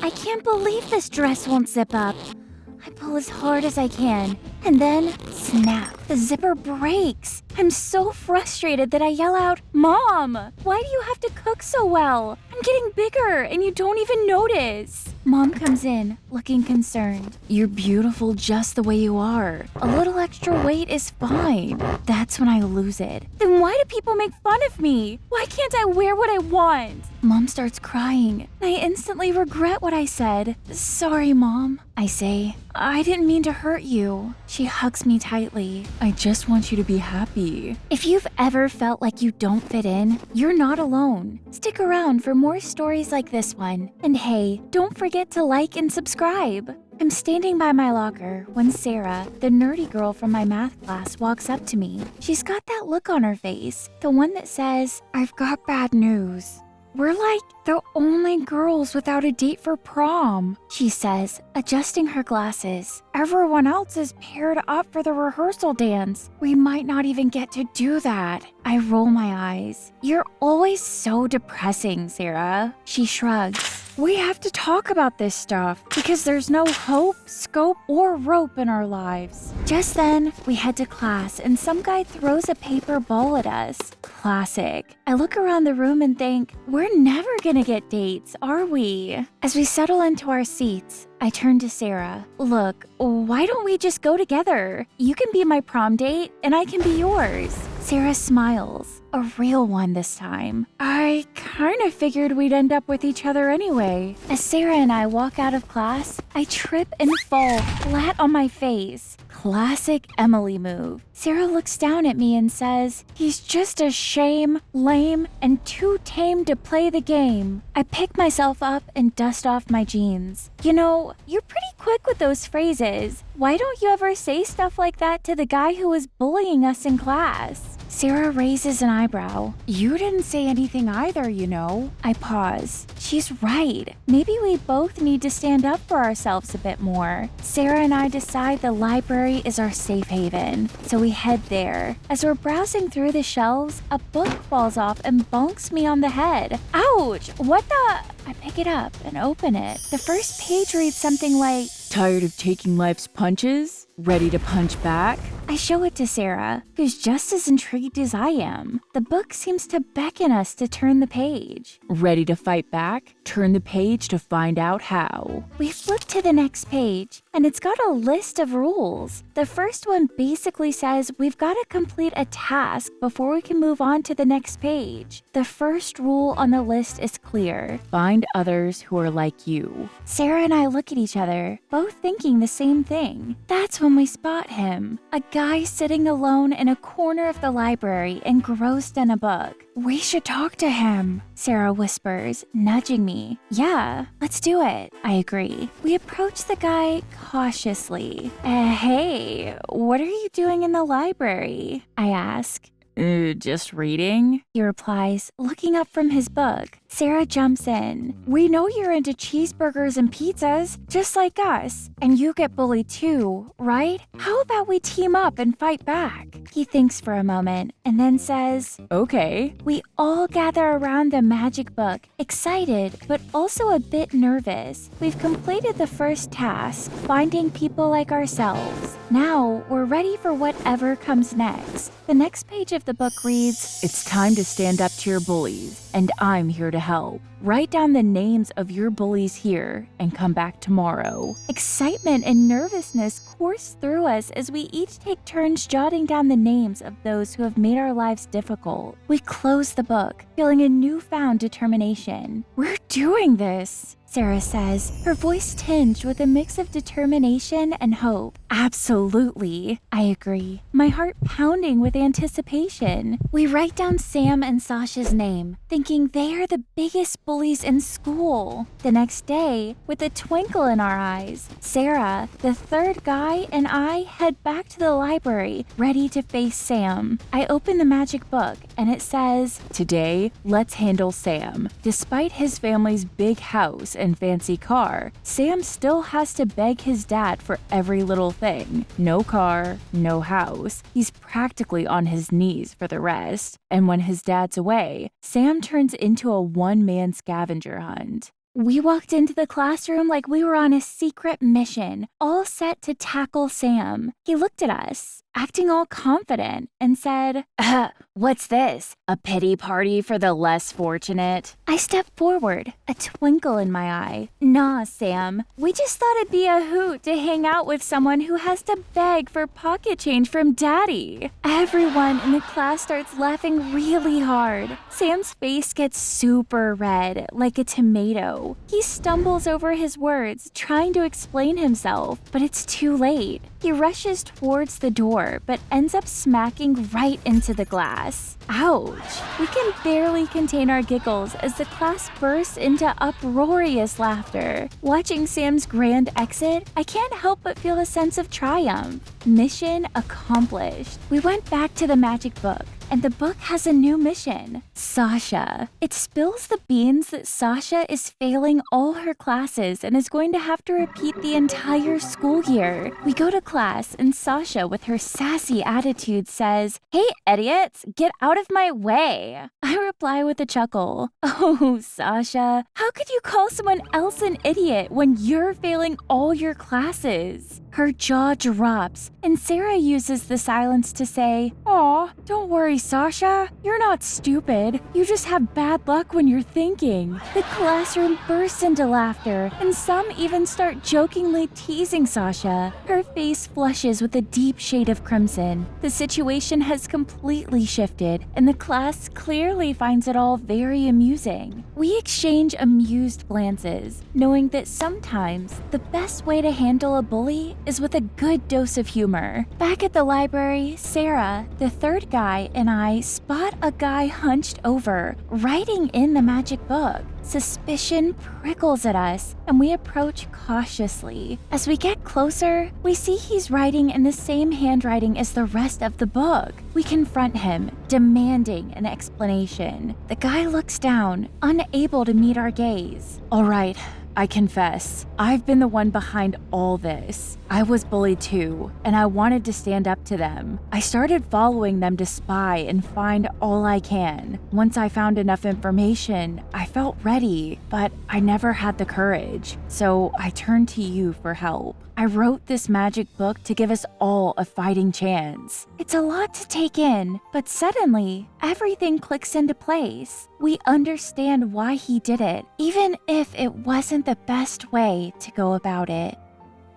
I can't believe this dress won't zip up. I pull as hard as I can, and then, snap, the zipper breaks. I'm so frustrated that I yell out, "Mom, why do you have to cook so well? I'm getting bigger and you don't even notice." Mom comes in, looking concerned. "You're beautiful just the way you are. A little extra weight is fine." That's when I lose it. Then why do people make fun of me? Why can't I wear what I want? Mom starts crying. I instantly regret what I said. "Sorry, Mom," I say. "I didn't mean to hurt you." She hugs me tightly. "I just want you to be happy." If you've ever felt like you don't fit in, you're not alone. Stick around for more stories like this one. And hey, don't forget to like and subscribe. I'm standing by my locker when Sarah, the nerdy girl from my math class, walks up to me. She's got that look on her face, the one that says, "I've got bad news. We're like the only girls without a date for prom," she says, adjusting her glasses. "Everyone else is paired up for the rehearsal dance. We might not even get to do that." I roll my eyes. "You're always so depressing, Sarah." She shrugs. "We have to talk about this stuff because there's no hope, scope, or rope in our lives." Just then, we head to class and some guy throws a paper ball at us. Classic. I look around the room and think, we're never gonna get dates, are we? As we settle into our seats, I turn to Sarah. "Look, why don't we just go together? You can be my prom date and I can be yours." Sarah smiles, a real one this time. "I kind of figured we'd end up with each other anyway." As Sarah and I walk out of class, I trip and fall flat on my face. Classic Emily move. Sarah looks down at me and says, "He's just a shame, lame, and too tame to play the game." I pick myself up and dust off my jeans. "You know, you're pretty quick with those phrases. Why don't you ever say stuff like that to the guy who was bullying us in class?" Sarah raises an eyebrow. "You didn't say anything either, you know." I pause. She's right. Maybe we both need to stand up for ourselves a bit more. Sarah and I decide the library is our safe haven, so we head there. As we're browsing through the shelves, a book falls off and bonks me on the head. Ouch! What the? I pick it up and open it. The first page reads something like, "Tired of taking life's punches? Ready to punch back?" I show it to Sarah, who's just as intrigued as I am. The book seems to beckon us to turn the page. "Ready to fight back? Turn the page to find out how." We flip to the next page, and it's got a list of rules. The first one basically says we've got to complete a task before we can move on to the next page. The first rule on the list is clear. Find others who are like you. Sarah and I look at each other, both thinking the same thing. That's when we spot him. A guy sitting alone in a corner of the library engrossed in a book. "We should talk to him," Sarah whispers, nudging me. "Yeah, let's do it," I agree. We approach the guy cautiously. Hey, what are you doing in the library?" I ask. Just reading," he replies, looking up from his book. Sarah jumps in. "We know you're into cheeseburgers and pizzas, just like us. And you get bullied too, right? How about we team up and fight back?" He thinks for a moment and then says, "Okay." We all gather around the magic book, excited but also a bit nervous. We've completed the first task, finding people like ourselves. Now we're ready for whatever comes next. The next page of the book reads, "It's time to stand up to your bullies, and I'm here to help. Write down the names of your bullies here and come back tomorrow." Excitement and nervousness course through us as we each take turns jotting down the names of those who have made our lives difficult. We close the book, feeling a newfound determination. "We're doing this," Sarah says, her voice tinged with a mix of determination and hope. "Absolutely," I agree, my heart pounding with anticipation. We write down Sam and Sasha's name, thinking they are the biggest bullies in school. The next day, with a twinkle in our eyes, Sarah, the third guy, and I head back to the library, ready to face Sam. I open the magic book, and it says, "Today, let's handle Sam. Despite his family's big house and fancy car, Sam still has to beg his dad for every little thing. No car, no house. He's practically on his knees for the rest. And when his dad's away, Sam turns into a one-man scavenger hunt." We walked into the classroom like we were on a secret mission, all set to tackle Sam. He looked at us, acting all confident, and said, "What's this? A pity party for the less fortunate?" I stepped forward, a twinkle in my eye. "Nah, Sam. We just thought it'd be a hoot to hang out with someone who has to beg for pocket change from Daddy." Everyone in the class starts laughing really hard. Sam's face gets super red, like a tomato. He stumbles over his words, trying to explain himself, but it's too late. He rushes towards the door, but ends up smacking right into the glass. Ouch! We can barely contain our giggles as the class bursts into uproarious laughter. Watching Sam's grand exit, I can't help but feel a sense of triumph. Mission accomplished. We went back to the magic book, and the book has a new mission, Sasha. It spills the beans that Sasha is failing all her classes and is going to have to repeat the entire school year. We go to class, and Sasha, with her sassy attitude, says, "Hey, idiots, get out of my way." I reply with a chuckle, "Oh, Sasha, how could you call someone else an idiot when you're failing all your classes?" Her jaw drops, and Sarah uses the silence to say, "Aw, don't worry, Sasha. You're not stupid. You just have bad luck when you're thinking." The classroom bursts into laughter, and some even start jokingly teasing Sasha. Her face flushes with a deep shade of crimson. The situation has completely shifted, and the class clearly finds it all very amusing. We exchange amused glances, knowing that sometimes the best way to handle a bully is with a good dose of humor. Back at the library, Sarah, the third guy, and I spot a guy hunched over, writing in the magic book. Suspicion prickles at us, and we approach cautiously. As we get closer, we see he's writing in the same handwriting as the rest of the book. We confront him, demanding an explanation. The guy looks down, unable to meet our gaze. "All right, I confess, I've been the one behind all this. I was bullied too, and I wanted to stand up to them. I started following them to spy and find all I can. Once I found enough information, I felt ready, but I never had the courage. So I turned to you for help. I wrote this magic book to give us all a fighting chance." It's a lot to take in, but suddenly, everything clicks into place. We understand why he did it, even if it wasn't the best way to go about it.